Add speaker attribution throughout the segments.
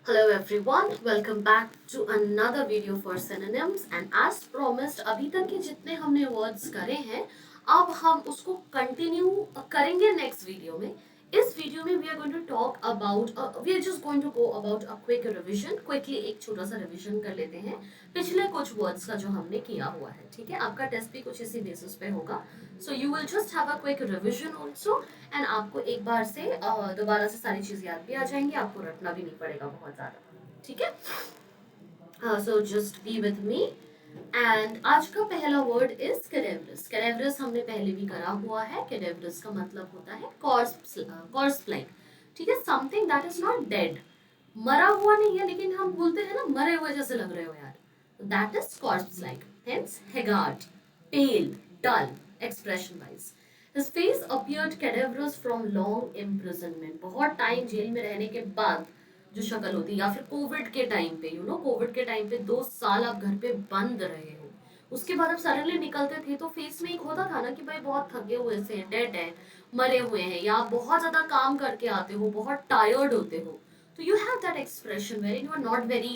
Speaker 1: Hello everyone, welcome back to another video for synonyms and as promised अभी तक के जितने हमने वर्ड्स करे हैं अब हम उसको कंटिन्यू करेंगे नेक्स्ट वीडियो में। इस वीडियो में we are going to talk about we are just going to go about a quick revision. Quickly एक छोटा सा रिवीजन कर लेते हैं पिछले कुछ वर्ड्स का जो हमने किया हुआ है। ठीक है, आपका टेस्ट भी कुछ इसी बेसिस पे होगा। So you will just have a quick revision also and आपको एक बार से दोबारा से सारी चीज़ याद भी आ जाएंगी, आपको रटना भी नहीं पड़ेगा बहुत ज़्यादा। ठीक है, so just be with me. And आज का पहला वर्ड इज कैडेवरस। कैडेवरस हमने पहले भी करा हुआ है। कैडेवरस का मतलब होता है कॉर्स लाइक। ठीक है, something that is not dead, मरा हुआ नहीं है लेकिन हम बोलते हैं ना मरे हुए जैसे लग रहे हो यार, that is corpse like. Hence haggard, pale, dull expression wise. His face appeared cadaverous from long imprisonment. बहुत टाइम जेल में रहने के बाद जो शक्ल होती है, या फिर कोविड के टाइम पे कोविड के टाइम पे 2 साल आप घर पे बंद रहे हो, उसके बाद आप सडनली निकलते थे तो फेस में एक होता था ना कि भाई बहुत थके हुए से डेड है, मरे हुए हैं, या आप बहुत ज्यादा काम करके आते हो, बहुत टायर्ड होते हो, तो you have that expression wherein you are not very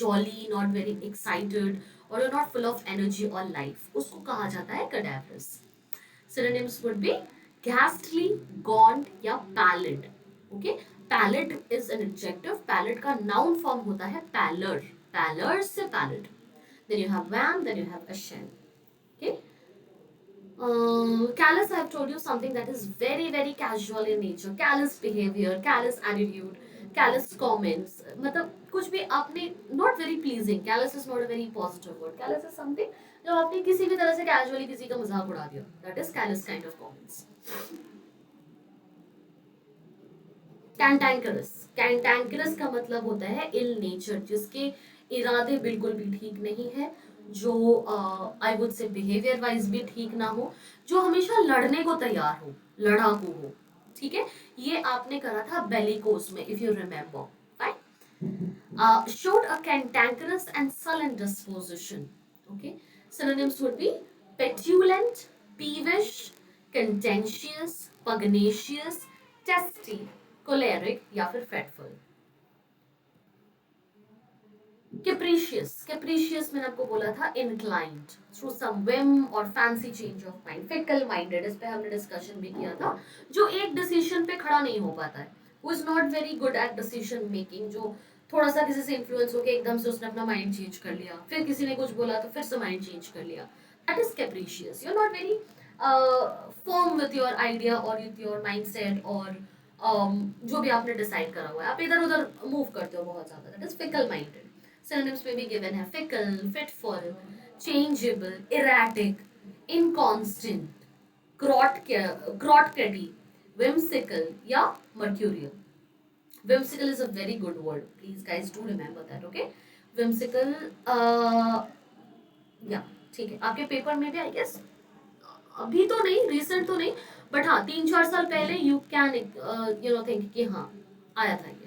Speaker 1: jolly, not very excited, or you're not full of energy or life, उसको कहा जाता है cadaverous. Synonyms would be ghastly, gaunt या pallid. Okay, pallid is an adjective. Pallid का noun form होता है pallor. Pallor से pallid. Then you have van, then you have ashen. Okay. Callous, I have told you something that is very very casual in nature. Callous behavior, callous attitude, callous comments. मतलब कुछ भी आपने not very pleasing. Callous is not a very positive word. Callous is something जो आपने किसी भी तरह से casually किसी का मजाक उड़ा दिया. That is callous kind of comments. Cantankerous. Cantankerous का मतलब होता है इल नेचर, जिसके इरादे बिल्कुल भी ठीक नहीं है, जो I would say behaviour wise भी ठीक ना हो, जो हमेशा लड़ने को तैयार हो, लड़ाकू हो। ठीक है, ये आपने करा था बेलिकोस में, if you remember. Right, showed a cantankerous and sullen disposition. Okay, synonyms would be petulant, peevish, contentious, pugnacious, testy, choleric या फिर fretful. Capricious, capricious मैंने आपको बोला था inclined through some whim or fancy change of mind. Fickle minded, इस पे हमने discussion भी किया था, जो एक डिसीजन पे खड़ा नहीं हो पाता है, who is not very good at decision making, जो थोड़ा सा किसी से इन्फ्लुएंस होकर एकदम से उसने अपना माइंड चेंज कर लिया, फिर किसी ने कुछ बोला तो फिर से माइंड चेंज कर लिया, that is capricious. You are not very firm with your idea और विथ योर माइंडसेट और जो भी आपने डिसाइड करा हुआ है, आप इधर उधर मूव करते हो बहुत ज्यादा, that is fickle minded. Synonyms may be given है fickle, fitful, changeable, erratic, inconstant, grotcady, whimsical या mercurial. Whimsical is a very good word. Please guys do remember that. Okay, whimsical. या ठीक है, आपके पेपर में भी आई गेस, अभी तो नहीं, रिसेंट तो नहीं, बट हाँ 3-4 साल पहले यू कैन थिंक कि हाँ आया था ये.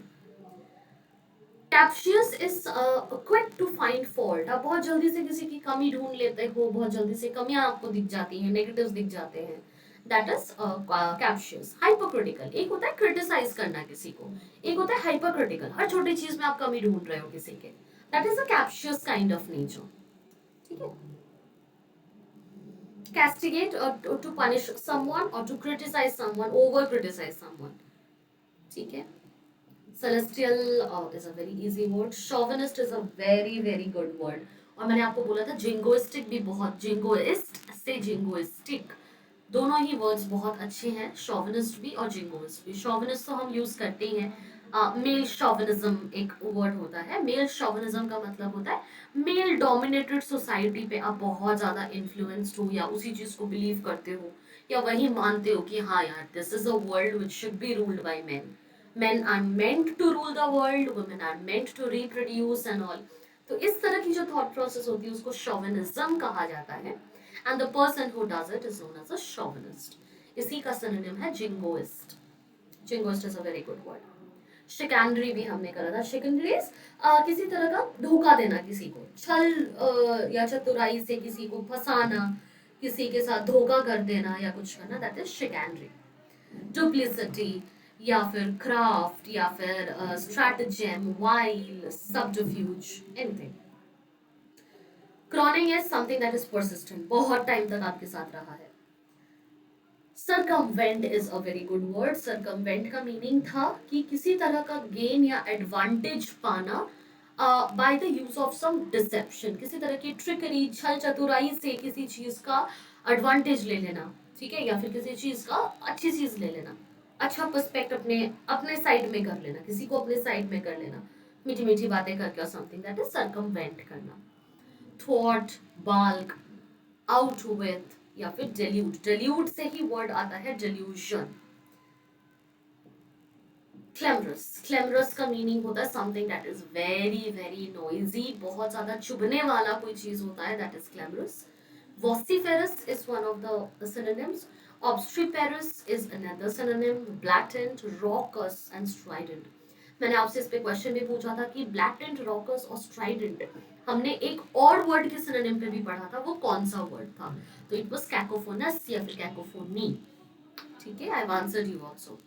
Speaker 1: Captious is quick to find fault. आप बहुत जल्दी से किसी की कमी ढूंढ लेते हो, बहुत जल्दी से कमियां आपको दिख जाती हैं, नेगेटिव्स दिख जाते हैं, दैट इज कैप्शियस. हाइपोक्रिटिकल, एक होता है क्रिटिसाइज करना किसी को, एक होता है हाइपोक्रिटिकल, हर छोटी चीज में आप कमी ढूंढ रहे हो किसी के, that is a captious kind of nature. ठीक है, castigate or to punish someone or to criticize someone, over criticize someone. ठीक है, celestial is a very easy word. chauvinist is a very very good word. और मैंने आपको बोला था jingoistic भी बहुत, जिंगोइस्ट से जिंगोइस्टिक दोनों ही वर्ड्स बहुत अच्छे हैं, शॉविनिस्ट भी और जिंगोइस्ट भी. शॉविनिस्ट तो हम यूज करते ही हैं. मेल शॉविनिज्म एक वर्ड होता है. मेल शॉविनिज्म का मतलब होता है मेल डोमिनेटेड सोसाइटी पे आप बहुत ज्यादा इन्फ्लुएंस्ड हो, या उसी चीज को बिलीव करते हो, या वही मानते हो कि हाँ यार this is a world which should be ruled by main. Men are meant to rule the world, women are meant to reproduce and all. तो इस तरह की जो थॉट प्रोसेस होती है उसको शॉविनिज्म कहा जाता है. And the person who does it is known as a chauvinist. इसी का सिनोनिम है jingoist. Jingoist is a very good word. Chicanery भी हमने करा था. शिकैनरी इज किसी तरह का धोखा देना किसी को, छल या चतुराई से किसी को फंसाना, किसी के साथ धोखा कर देना या कुछ करना, दैट इज शिकैनरी. डुप्लिसिटी या फिर क्राफ्ट, या फिर stratagem, wile, subterfuge, anything. Chronic is something that is persistent, बहुत टाइम तक आपके साथ रहा है। Circumvent is a very good word. Circumvent का मीनिंग था कि किसी तरह का गेन या एडवांटेज पाना by the use of some deception, किसी तरह की ट्रिकरी, छल चतुराई से किसी चीज का एडवांटेज ले लेना, ठीक है, या फिर किसी चीज का अच्छी चीज ले लेना, अच्छा पर्सपेक्ट अपने अपने साइड में कर लेना, किसी को अपने साइड में कर लेना, मीठी मीठी बातें करके, और समथिंग दैट इज सरकमवेंट करना। थॉट, बाल्क, आउट विथ, या फिर डेल्यूट, डेल्यूट से ही वर्ड आता है डेल्यूजन। क्लेमरस, क्लेमरस का मीनिंग होता है something that is very very noisy, बहुत ज्यादा चुभने वाला कोई चीज होता है, that is clamorous. vociferous is one of the synonyms. Obstreperous is another synonym. Blatant, raucous and strident. मैंने आपसे इस पे क्वेश्चन भी पूछा था कि blatant, raucous और strident हमने एक और वर्ड के सिनोनिम पे भी पढ़ा था, वो कौन सा वर्ड था? तो इट वाज कैकोफोनस या फिर कैकोफोनी। ठीक है, I have answered you also.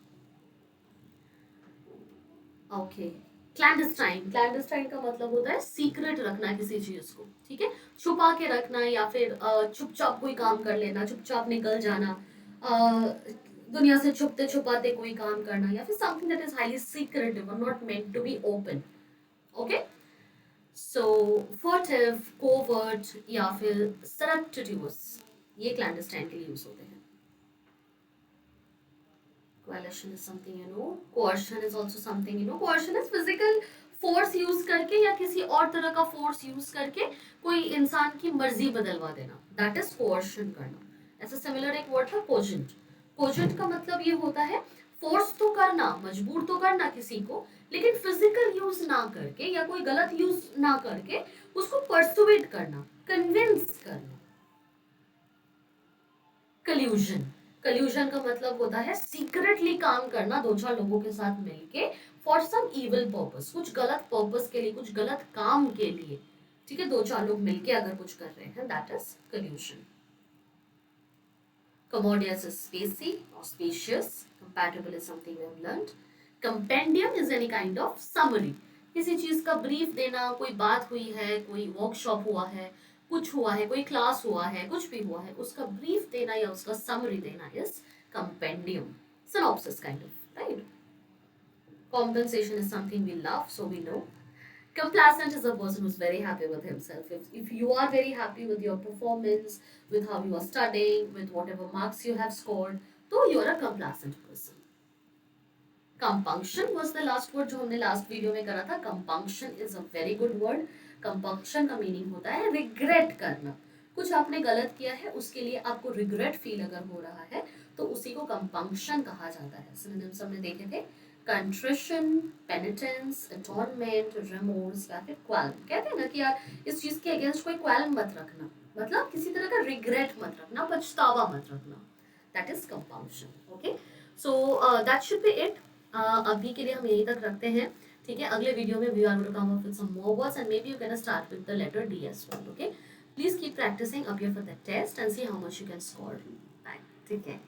Speaker 1: Okay, clandestine, clandestine का मतलब होता है सीक्रेट रखना किसी चीज को, ठीक है, छुपा के रखना, या फिर चुपचाप कोई काम कर लेना, चुपचाप निकल जाना, दुनिया से छुपते छुपाते कोई काम करना, या फिर something that is highly secretive और not meant to be open. Okay, so furtive, covert या फिर सरप्टिट्यूस, ये क्लैंडस्टाइन के लिए यूज होते हैं। Coalition is something you know. Coercion is also something you know. Coercion is physical force use करके या किसी और तरह का फोर्स यूज करके कोई इंसान की मर्जी बदलवा देना, दैट इज कोercion करना। ऐसा सिमिलर एक वर्ड था कोजेंट। कोजेंट का मतलब ये होता है फोर्स तो करना, मजबूर तो करना किसी को, लेकिन फिजिकल यूज ना करके या कोई गलत यूज ना करके उसको परसुएट करना, कन्विंस करना। कल्यूजन, कल्यूजन का मतलब होता है सीक्रेटली काम करना दो चार लोगों के साथ मिलके फॉर सम इविल पर्पस, कुछ गलत पर्पस के लिए, कुछ गलत काम के लिए, ठीक है, दो चार लोग मिलके अगर कुछ कर रहे हैं, that is कल्यूजन। Commodious is spacey or spacious. Compatible is something we have learned. Compendium is any kind of summary. किसी चीज का ब्रीफ देना, कोई बात हुई है, कोई वर्कशॉप हुआ है, कुछ हुआ है, कोई क्लास हुआ है, कुछ भी हुआ है, उसका ब्रीफ देना या उसका समरी देना is compendium, synopsis kind of, right? Compensation is something we love, so we know. Complacent is a person who's very happy with himself. If you are very happy with your performance, with how you are studying, with whatever marks you have scored, तो you are a complacent person. Compunction was the last word जो हमने last video में करा था. Compunction is a very good word. Compunction का meaning होता है regret करना. कुछ आपने गलत किया है, उसके लिए आपको regret feel अगर हो रहा है, तो उसी को compunction कहा जाता है. Synonyms हमने देखे थे, contrition, penitence, atonement, remorse या फिर qualm. कहते हैं ना कि यार इस चीज के अगेंस्ट कोई qualm मत रखना, मतलब किसी तरह का regret मत रखना, पछतावा मत रखना. That is compunction. Okay, so that should be it. अभी के लिए हम यहीं तक रखते हैं, ठीक है। अगले वीडियो में we are going to come up with some more words and may be you can start with the letter D as well. Okay, please keep practising, appear for the test and see how much you can score. Bye, ठीक है।